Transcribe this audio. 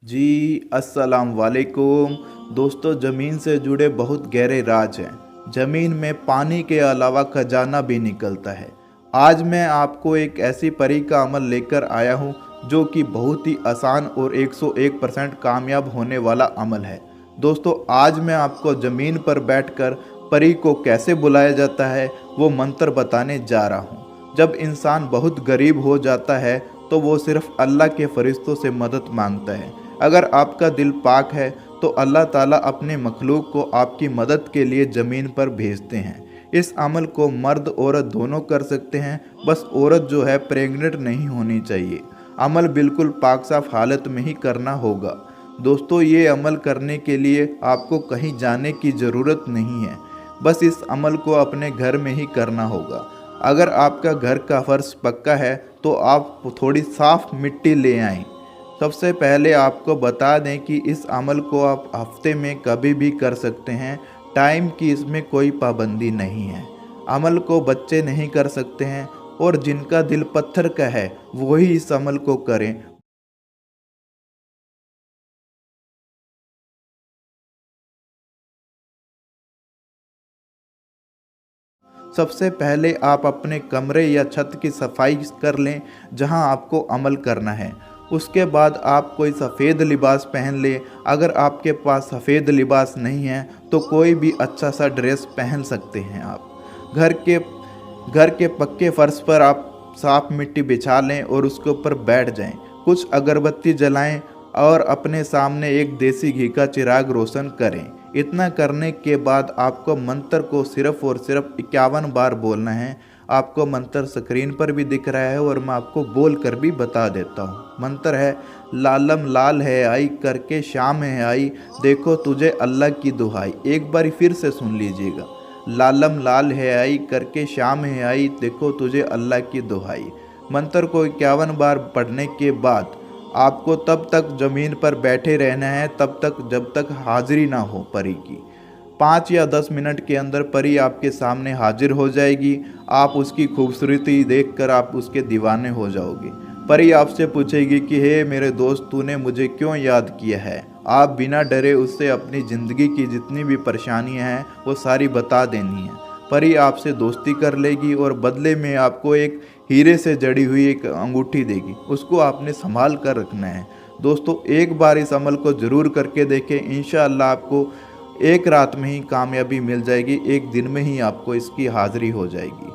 जी अस्सलाम वालेकुम। दोस्तों, ज़मीन से जुड़े बहुत गहरे राज हैं। ज़मीन में पानी के अलावा खजाना भी निकलता है। आज मैं आपको एक ऐसी परी का अमल लेकर आया हूँ जो कि बहुत ही आसान और 101% कामयाब होने वाला अमल है। दोस्तों, आज मैं आपको ज़मीन पर बैठकर परी को कैसे बुलाया जाता है वो मंत्र बताने जा रहा हूँ। जब इंसान बहुत गरीब हो जाता है तो वो सिर्फ अल्लाह के फरिश्तों से मदद मांगता है। अगर आपका दिल पाक है तो अल्लाह ताला अपने मखलूक को आपकी मदद के लिए ज़मीन पर भेजते हैं। इस अमल को मर्द औरत दोनों कर सकते हैं, बस औरत जो है प्रेग्नेंट नहीं होनी चाहिए। अमल बिल्कुल पाक साफ हालत में ही करना होगा। दोस्तों, ये अमल करने के लिए आपको कहीं जाने की ज़रूरत नहीं है, बस इस अमल को अपने घर में ही करना होगा। अगर आपका घर का फर्श पक्का है तो आप थोड़ी साफ मिट्टी ले आएं। सबसे पहले आपको बता दें कि इस अमल को आप हफ्ते में कभी भी कर सकते हैं। टाइम की इसमें कोई पाबंदी नहीं है। अमल को बच्चे नहीं कर सकते हैं और जिनका दिल पत्थर का है वही इस अमल को करें। सबसे पहले आप अपने कमरे या छत की सफाई कर लें जहां आपको अमल करना है। उसके बाद आप कोई सफ़ेद लिबास पहन लें। अगर आपके पास सफ़ेद लिबास नहीं है तो कोई भी अच्छा सा ड्रेस पहन सकते हैं आप। घर के पक्के फर्श पर आप साफ मिट्टी बिछा लें और उसके ऊपर बैठ जाएं। कुछ अगरबत्ती जलाएं और अपने सामने एक देसी घी का चिराग रोशन करें। इतना करने के बाद आपको मंत्र को सिर्फ और सिर्फ 51 बार बोलना है। आपको मंत्र स्क्रीन पर भी दिख रहा है और मैं आपको बोल कर भी बता देता हूँ। मंत्र है, लालम लाल है आई करके शाम है आई, देखो तुझे अल्लाह की दुहाई। एक बार फिर से सुन लीजिएगा, लालम लाल है आई करके शाम है आई, देखो तुझे अल्लाह की दुहाई। मंत्र को 51 बार पढ़ने के बाद आपको तब तक ज़मीन पर बैठे रहना है, तब तक जब तक हाजिरी ना हो परी की। 5 या 10 मिनट के अंदर परी आपके सामने हाजिर हो जाएगी। आप उसकी खूबसूरती देखकर आप उसके दीवाने हो जाओगे। परी आपसे पूछेगी कि हे मेरे दोस्त, तूने मुझे क्यों याद किया है। आप बिना डरे उससे अपनी ज़िंदगी की जितनी भी परेशानियां हैं वो सारी बता देनी है। परी आपसे दोस्ती कर लेगी और बदले में आपको एक हीरे से जड़ी हुई एक अंगूठी देगी। उसको आपने संभाल कर रखना है। दोस्तों, एक बार इस अमल को ज़रूर करके देखें। इंशाअल्लाह आपको एक रात में ही कामयाबी मिल जाएगी, एक दिन में ही आपको इसकी हाज़िरी हो जाएगी।